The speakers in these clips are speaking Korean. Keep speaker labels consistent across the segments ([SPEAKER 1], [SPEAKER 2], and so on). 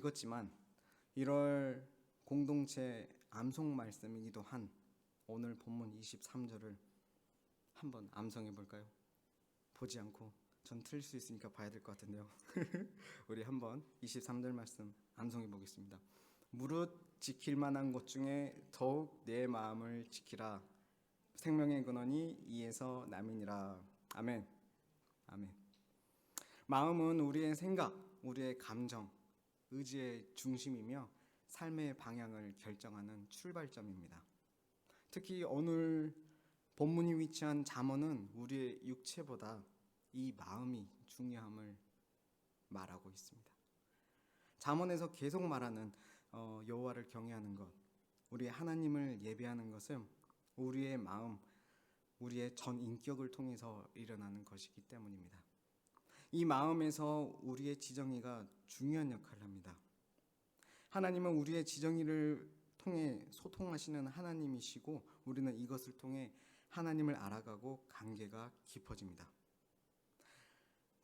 [SPEAKER 1] 읽었지만 1월 공동체 암송 말씀이기도 한 오늘 본문 23절을 한번 암송해 볼까요? 보지 않고 전 틀릴 수 있으니까 봐야 될 것 같은데요. 우리 한번 23절 말씀 암송해 보겠습니다. 무릇 지킬 만한 것 중에 더욱 내 마음을 지키라. 생명의 근원이 이에서 남이니라. 아멘. 아멘. 마음은 우리의 생각, 우리의 감정, 의지의 중심이며 삶의 방향을 결정하는 출발점입니다. 특히 오늘 본문이 위치한 잠언은 우리의 육체보다 이 마음이 중요함을 말하고 있습니다. 잠언에서 계속 말하는 여호와를 경외하는 것, 우리 하나님을 예배하는 것은 우리의 마음, 우리의 전 인격을 통해서 일어나는 것이기 때문입니다. 이 마음에서 우리의 지정의가 중요한 역할을 합니다. 하나님은 우리의 지정의를 통해 소통하시는 하나님이시고 우리는 이것을 통해 하나님을 알아가고 관계가 깊어집니다.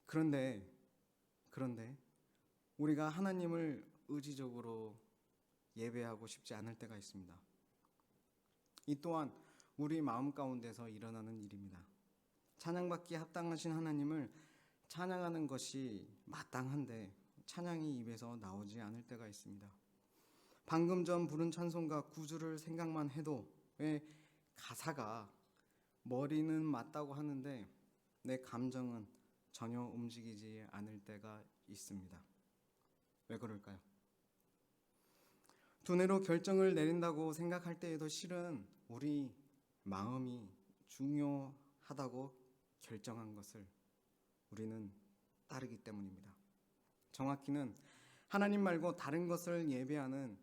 [SPEAKER 1] 그런데 우리가 하나님을 의지적으로 예배하고 싶지 않을 때가 있습니다. 이 또한 우리 마음 가운데서 일어나는 일입니다. 찬양받기에 합당하신 하나님을 찬양하는 것이 마땅한데 찬양이 입에서 나오지 않을 때가 있습니다. 방금 전 부른 찬송가 구주를 생각만 해도 왜 가사가 머리는 맞다고 하는데 내 감정은 전혀 움직이지 않을 때가 있습니다. 왜 그럴까요? 두뇌로 결정을 내린다고 생각할 때에도 실은 우리 마음이 중요하다고 결정한 것을 우리는 따르기 때문입니다. 정확히는 하나님 말고 다른 것을 예배하는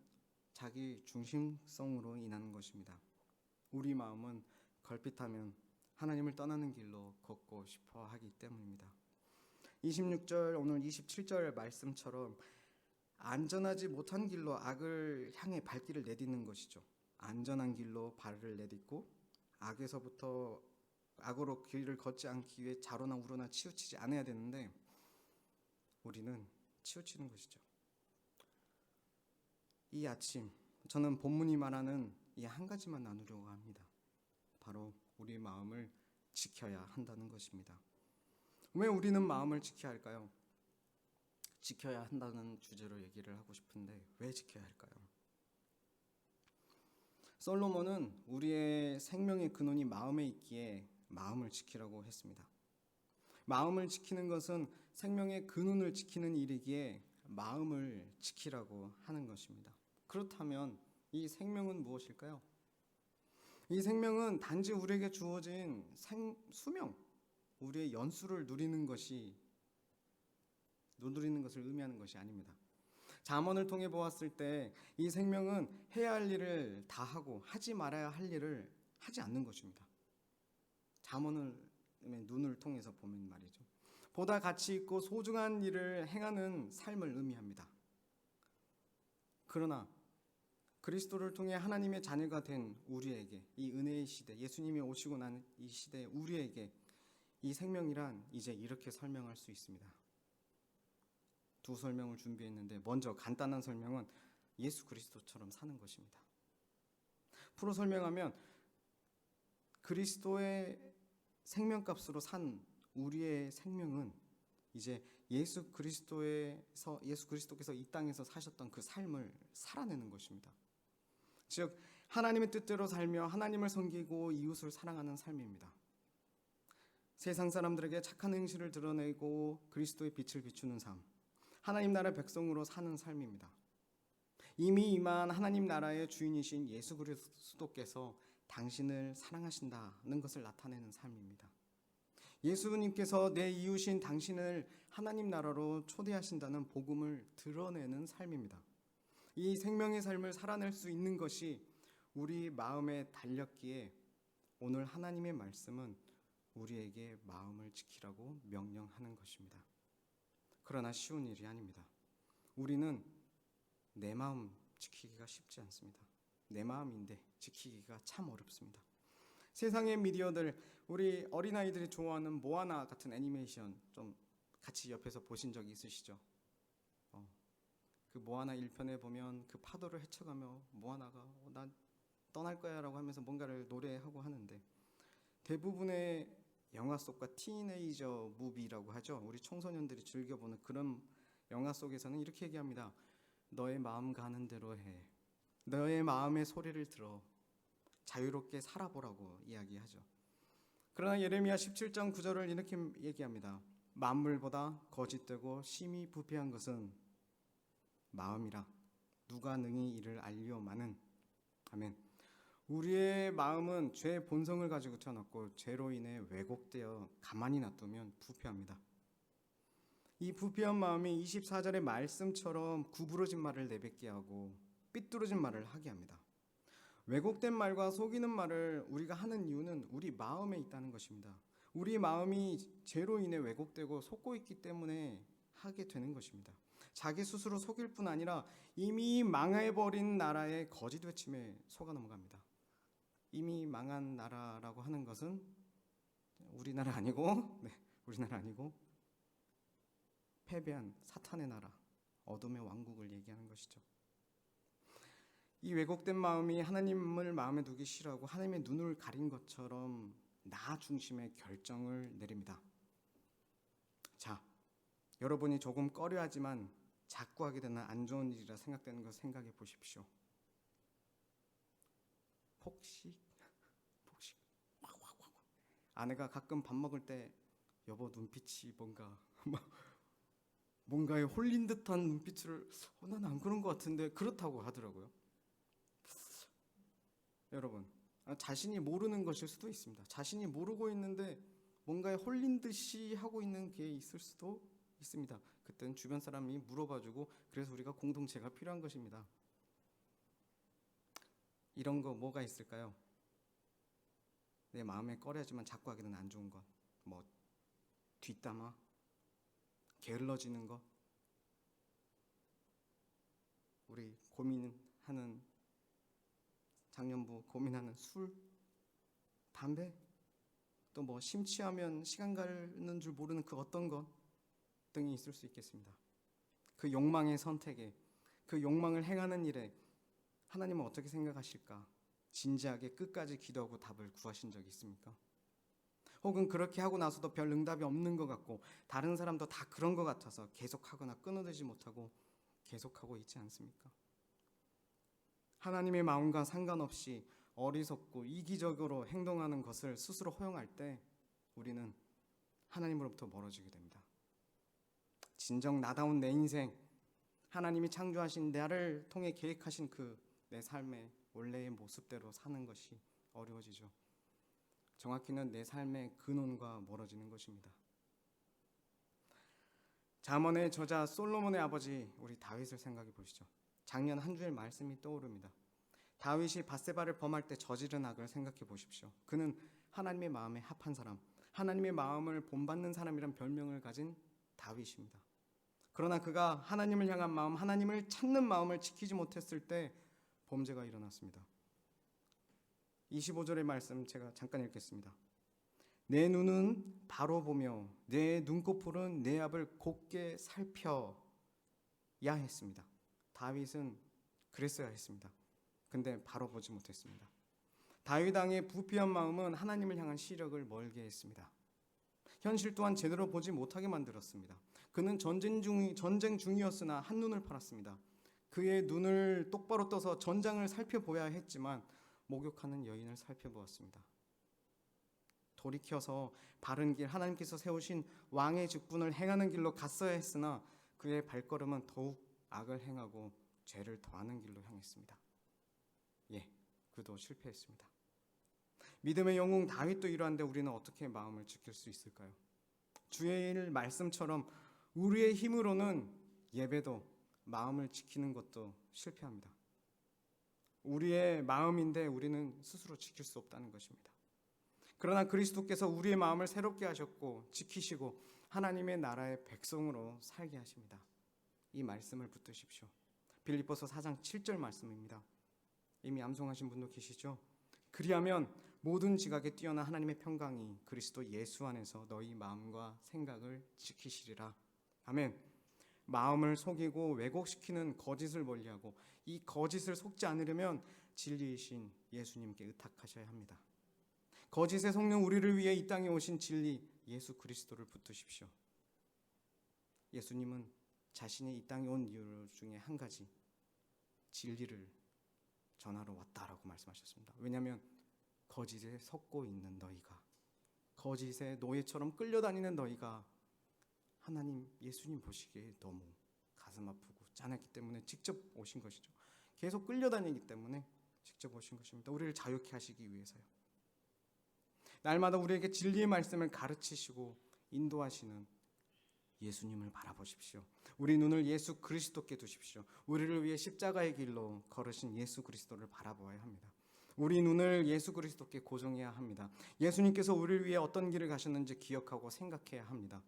[SPEAKER 1] 자기 중심성으로 인한 것입니다. 우리 마음은 걸핏하면 하나님을 떠나는 길로 걷고 싶어 하기 때문입니다. 26절 오늘 27절 말씀처럼 안전하지 못한 길로 악을 향해 발길을 내딛는 것이죠. 안전한 길로 발을 내딛고 악에서부터 악으로 길을 걷지 않기 위해 좌로나 우로나 치우치지 않아야 되는데 우리는 치우치는 것이죠. 이 아침 저는 본문이 말하는 이 한 가지만 나누려고 합니다. 바로 우리 마음을 지켜야 한다는 것입니다. 왜 우리는 마음을 지켜야 할까요? 지켜야 한다는 주제로 얘기를 하고 싶은데 왜 지켜야 할까요? 솔로몬은 우리의 생명의 근원이 마음에 있기에 마음을 지키라고 했습니다. 마음을 지키는 것은 생명의 근원을 지키는 일이기에 마음을 지키라고 하는 것입니다. 그렇다면 이 생명은 무엇일까요? 이 생명은 단지 우리에게 주어진 수명, 우리의 연수를 누리는 것을 의미하는 것이 아닙니다. 잠언을 통해 보았을 때 이 생명은 해야 할 일을 다 하고 하지 말아야 할 일을 하지 않는 것입니다. 잠언을 눈을 통해서 보면 말이죠. 보다 가치 있고 소중한 일을 행하는 삶을 의미합니다. 그러나 그리스도를 통해 하나님의 자녀가 된 우리에게 이 은혜의 시대, 예수님이 오시고 난 이 시대에 우리에게 이 생명이란 이제 이렇게 설명할 수 있습니다. 두 설명을 준비했는데 먼저 간단한 설명은 예수 그리스도처럼 사는 것입니다. 풀어 설명하면 그리스도의 생명값으로 산 우리의 생명은 이제 예수 그리스도께서 이 땅에서 사셨던 그 삶을 살아내는 것입니다. 즉 하나님의 뜻대로 살며 하나님을 섬기고 이웃을 사랑하는 삶입니다. 세상 사람들에게 착한 행실을 드러내고 그리스도의 빛을 비추는 삶, 하나님 나라 백성으로 사는 삶입니다. 이미 임한 하나님 나라의 주인이신 예수 그리스도께서 당신을 사랑하신다는 것을 나타내는 삶입니다. 예수님께서 내 이웃인 당신을 하나님 나라로 초대하신다는 복음을 드러내는 삶입니다. 이 생명의 삶을 살아낼 수 있는 것이 우리 마음에 달렸기에 오늘 하나님의 말씀은 우리에게 마음을 지키라고 명령하는 것입니다. 그러나 쉬운 일이 아닙니다. 우리는 내 마음 지키기가 쉽지 않습니다. 내 마음인데 지키기가 참 어렵습니다. 세상의 미디어들, 우리 어린아이들이 좋아하는 모아나 같은 애니메이션 좀 같이 옆에서 보신 적이 있으시죠? 그 모아나 1편에 보면 그 파도를 헤쳐가며 모아나가 난 떠날 거야 라고 하면서 뭔가를 노래하고 하는데, 대부분의 영화 속과 티네이저 무비라고 하죠. 우리 청소년들이 즐겨보는 그런 영화 속에서는 이렇게 얘기합니다. 너의 마음 가는 대로 해. 너의 마음의 소리를 들어. 자유롭게 살아보라고 이야기하죠. 그러나 예레미야 17장 9절을 이렇게 얘기합니다. 만물보다 거짓되고 심히 부패한 것은 마음이라. 누가 능히 이를 알리오마는. 아멘. 우리의 마음은 죄의 본성을 가지고 태어났고 죄로 인해 왜곡되어 가만히 놔두면 부패합니다. 이 부패한 마음이 24절의 말씀처럼 구부러진 말을 내뱉게 하고 삐뚤어진 말을 하게 합니다. 왜곡된 말과 속이는 말을 우리가 하는 이유는 우리 마음에 있다는 것입니다. 우리 마음이 죄로 인해 왜곡되고 속고 있기 때문에 하게 되는 것입니다. 자기 스스로 속일 뿐 아니라 이미 망해버린 나라의 거짓 외침에 속아 넘어갑니다. 이미 망한 나라라고 하는 것은 우리나라 아니고, 우리나라 아니고 패배한 사탄의 나라, 어둠의 왕국을 얘기하는 것이죠. 이 왜곡된 마음이 하나님을 마음에 두기 싫어하고 하나님의 눈을 가린 것처럼 나 중심의 결정을 내립니다. 자, 여러분이 조금 꺼려하지만 자꾸 하게 되는 안 좋은 일이라 생각되는 것 생각해 보십시오. 폭식. 아내가 가끔 밥 먹을 때 여보 눈빛이 뭔가에 홀린 듯한 눈빛을 나는 안 그런 것 같은데 그렇다고 하더라고요. 여러분, 자신이 모르는 것일 수도 있습니다. 자신이 모르고 있는데 뭔가에 홀린 듯이 하고 있는 게 있을 수도 있습니다. 그때는 주변 사람이 물어봐주고 그래서 우리가 공동체가 필요한 것입니다. 이런 거 뭐가 있을까요? 내 마음에 꺼려지만 자꾸 하게 되는 안 좋은 것, 뒷담화, 게을러지는 것, 우리 고민하는 작년부 고민하는 술, 담배, 또 심취하면 시간 가는 줄 모르는 그 어떤 것 등이 있을 수 있겠습니다. 그 욕망의 선택에, 그 욕망을 행하는 일에 하나님은 어떻게 생각하실까? 진지하게 끝까지 기도하고 답을 구하신 적이 있습니까? 혹은 그렇게 하고 나서도 별 응답이 없는 것 같고 다른 사람도 다 그런 것 같아서 계속하거나 끊어내지 못하고 계속하고 있지 않습니까? 하나님의 마음과 상관없이 어리석고 이기적으로 행동하는 것을 스스로 허용할 때 우리는 하나님으로부터 멀어지게 됩니다. 진정 나다운 내 인생, 하나님이 창조하신 나를 통해 계획하신 그 내 삶의 원래의 모습대로 사는 것이 어려워지죠. 정확히는 내 삶의 근원과 멀어지는 것입니다. 잠언의 저자 솔로몬의 아버지 우리 다윗을 생각해 보시죠. 작년 한 주일 말씀이 떠오릅니다. 다윗이 밧세바를 범할 때 저지른 악을 생각해 보십시오. 그는 하나님의 마음에 합한 사람, 하나님의 마음을 본받는 사람이란 별명을 가진 다윗입니다. 그러나 그가 하나님을 향한 마음, 하나님을 찾는 마음을 지키지 못했을 때 범죄가 일어났습니다. 25절의 말씀 제가 잠깐 읽겠습니다. 내 눈은 바로 보며 내 눈꺼풀은 내 앞을 곱게 살펴야 했습니다. 다윗은 그랬어야 했습니다. 근데 바로 보지 못했습니다. 다윗 왕의 부패한 마음은 하나님을 향한 시력을 멀게 했습니다. 현실 또한 제대로 보지 못하게 만들었습니다. 그는 전쟁 중이었으나 한눈을 팔았습니다. 그의 눈을 똑바로 떠서 전장을 살펴보아야 했지만 목욕하는 여인을 살펴보았습니다. 돌이켜서 바른 길, 하나님께서 세우신 왕의 직분을 행하는 길로 갔어야 했으나 그의 발걸음은 더욱 악을 행하고 죄를 더하는 길로 향했습니다. 그도 실패했습니다. 믿음의 영웅 다윗도 이러한데 우리는 어떻게 마음을 지킬 수 있을까요? 주의 일 말씀처럼 우리의 힘으로는 예배도 마음을 지키는 것도 실패합니다. 우리의 마음인데 우리는 스스로 지킬 수 없다는 것입니다. 그러나 그리스도께서 우리의 마음을 새롭게 하셨고 지키시고 하나님의 나라의 백성으로 살게 하십니다. 이 말씀을 붙드십시오. 빌립보서 4장 7절 말씀입니다. 이미 암송하신 분도 계시죠? 그리하면 모든 지각에 뛰어난 하나님의 평강이 그리스도 예수 안에서 너희 마음과 생각을 지키시리라. 아멘. 마음을 속이고 왜곡시키는 거짓을 멀리하고 이 거짓을 속지 않으려면 진리이신 예수님께 의탁하셔야 합니다. 거짓의 성령 우리를 위해 이 땅에 오신 진리 예수 그리스도를 붙드십시오. 예수님은 자신이 이 땅에 온 이유 중에 한 가지, 진리를 전하러 왔다라고 말씀하셨습니다. 왜냐하면 거짓에 섞고 있는 너희가, 거짓의 노예처럼 끌려다니는 너희가 하나님 예수님 보시기에 너무 가슴 아프고 짠했기 때문에 직접 오신 것이죠. 계속 끌려다니기 때문에 직접 오신 것입니다. 우리를 자유케 하시기 위해서요. 날마다 우리에게 진리의 말씀을 가르치시고 인도하시는 예수님을 바라보십시오. 우리 눈을 예수 그리스도께 두십시오. 우리를 위해 십자가의 길로 걸으신 예수 그리스도를 바라보아야 합니다. 우리 눈을 예수 그리스도께 고정해야 합니다. 예수님께서 우리를 위해 어떤 길을 가셨는지 기억하고 생각해야 합니다.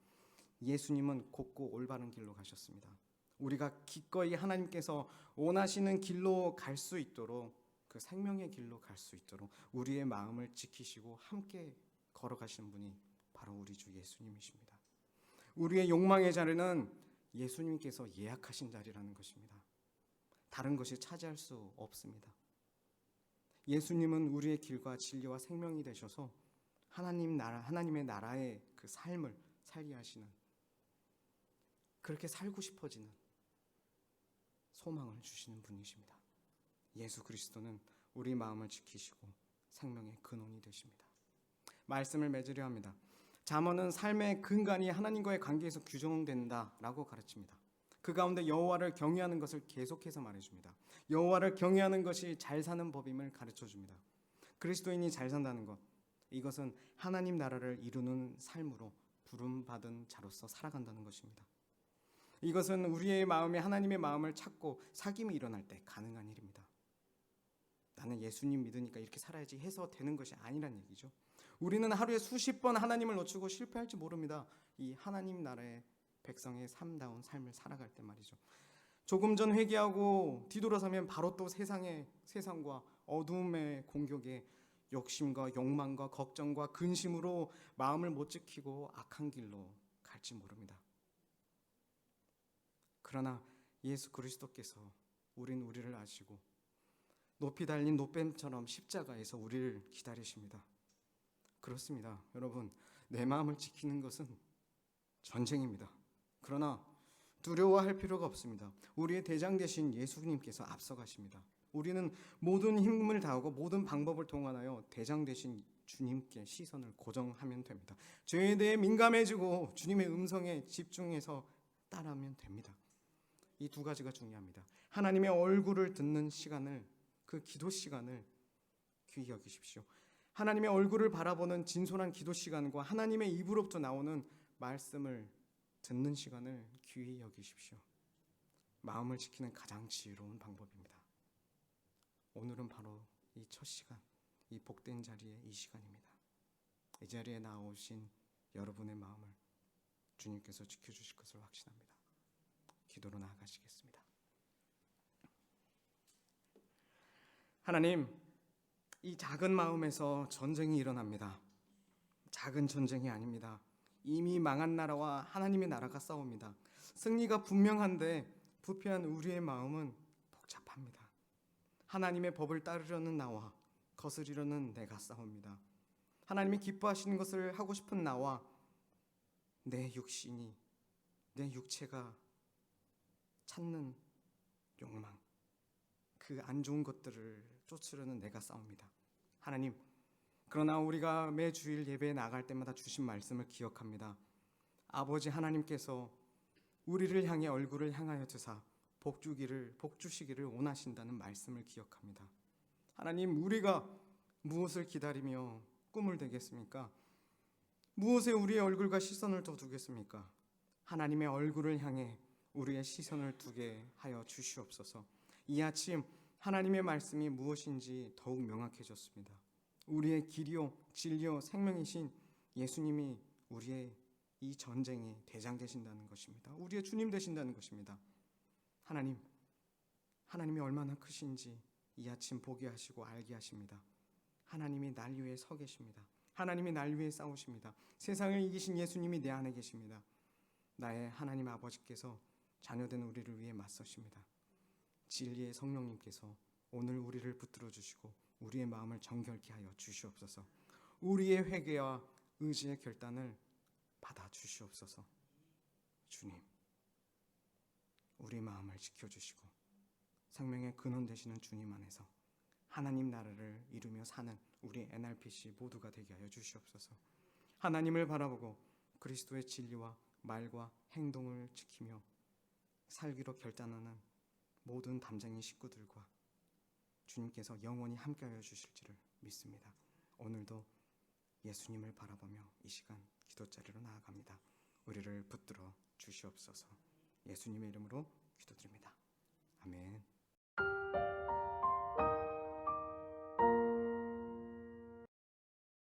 [SPEAKER 1] 예수님은 곱고 올바른 길로 가셨습니다. 우리가 기꺼이 하나님께서 원하시는 길로 갈 수 있도록, 그 생명의 길로 갈 수 있도록 우리의 마음을 지키시고 함께 걸어가시는 분이 바로 우리 주 예수님이십니다. 우리의 욕망의 자리는 예수님께서 예약하신 자리라는 것입니다. 다른 것이 차지할 수 없습니다. 예수님은 우리의 길과 진리와 생명이 되셔서 하나님의 나라의 그 삶을 살게 하시는, 그렇게 살고 싶어지는 소망을 주시는 분이십니다. 예수 그리스도는 우리 마음을 지키시고 생명의 근원이 되십니다. 말씀을 맺으려 합니다. 잠언은 삶의 근간이 하나님과의 관계에서 규정된다라고 가르칩니다. 그 가운데 여호와를 경외하는 것을 계속해서 말해줍니다. 여호와를 경외하는 것이 잘 사는 법임을 가르쳐줍니다. 그리스도인이 잘 산다는 것, 이것은 하나님 나라를 이루는 삶으로 부름받은 자로서 살아간다는 것입니다. 이것은 우리의 마음에 하나님의 마음을 찾고 사귐이 일어날 때 가능한 일입니다. 나는 예수님 믿으니까 이렇게 살아야지 해서 되는 것이 아니란 얘기죠. 우리는 하루에 수십 번 하나님을 놓치고 실패할지 모릅니다. 이 하나님 나라의 백성의 삶다운 삶을 살아갈 때 말이죠. 조금 전 회개하고 뒤돌아서면 바로 또 세상과 어두움의 공격에 욕심과 욕망과 걱정과 근심으로 마음을 못 지키고 악한 길로 갈지 모릅니다. 그러나 예수 그리스도께서 우리를 아시고 높이 달린 노뱀처럼 십자가에서 우리를 기다리십니다. 그렇습니다. 여러분, 내 마음을 지키는 것은 전쟁입니다. 그러나 두려워할 필요가 없습니다. 우리의 대장 되신 예수님께서 앞서가십니다. 우리는 모든 힘을 다하고 모든 방법을 동원하여 대장 되신 주님께 시선을 고정하면 됩니다. 죄에 대해 민감해지고 주님의 음성에 집중해서 따라하면 됩니다. 이 두 가지가 중요합니다. 하나님의 얼굴을 듣는 시간을, 그 기도 시간을 귀히 여기십시오. 하나님의 얼굴을 바라보는 진솔한 기도 시간과 하나님의 입으로부터 나오는 말씀을 듣는 시간을 귀히 여기십시오. 마음을 지키는 가장 지혜로운 방법입니다. 오늘은 바로 이 첫 시간, 이 복된 자리에 이 시간입니다. 이 자리에 나오신 여러분의 마음을 주님께서 지켜주실 것을 확신합니다. 기도로 나아가시겠습니다. 하나님, 이 작은 마음에서 전쟁이 일어납니다. 작은 전쟁이 아닙니다. 이미 망한 나라와 하나님의 나라가 싸웁니다. 승리가 분명한데 부패한 우리의 마음은 복잡합니다. 하나님의 법을 따르려는 나와 거스리려는 내가 싸웁니다. 하나님이 기뻐하시는 것을 하고 싶은 나와 내 육신이, 내 육체가 찾는 욕망, 그 안 좋은 것들을 쫓으려는 내가 싸웁니다. 하나님, 그러나 우리가 매 주일 예배에 나갈 때마다 주신 말씀을 기억합니다. 아버지 하나님께서 우리를 향해 얼굴을 향하여 드사 복주시기를 원하신다는 말씀을 기억합니다. 하나님, 우리가 무엇을 기다리며 꿈을 대겠습니까? 무엇에 우리의 얼굴과 시선을 더 두겠습니까? 하나님의 얼굴을 향해 우리의 시선을 두게 하여 주시옵소서. 이 아침 하나님의 말씀이 무엇인지 더욱 명확해졌습니다. 우리의 길이요 진리요 생명이신 예수님이 우리의 이 전쟁에 대장 되신다는 것입니다. 우리의 주님 되신다는 것입니다. 하나님이 얼마나 크신지 이 아침 보게 하시고 알게 하십니다. 하나님이 날 위해 서 계십니다. 하나님이 날 위해 싸우십니다. 세상을 이기신 예수님이 내 안에 계십니다. 나의 하나님 아버지께서 자녀된 우리를 위해 맞서십니다. 진리의 성령님께서 오늘 우리를 붙들어 주시고 우리의 마음을 정결케 하여 주시옵소서. 우리의 회개와 의지의 결단을 받아 주시옵소서. 주님, 우리 마음을 지켜주시고 생명의 근원 되시는 주님 안에서 하나님 나라를 이루며 사는 우리 NRPC 모두가 되게 하여 주시옵소서. 하나님을 바라보고 그리스도의 진리와 말과 행동을 지키며 살기로 결단하는 모든 담쟁이 식구들과 주님께서 영원히 함께하여 주실지를 믿습니다. 오늘도 예수님을 바라보며 이 시간 기도자리로 나아갑니다. 우리를 붙들어 주시옵소서. 예수님의 이름으로 기도드립니다. 아멘.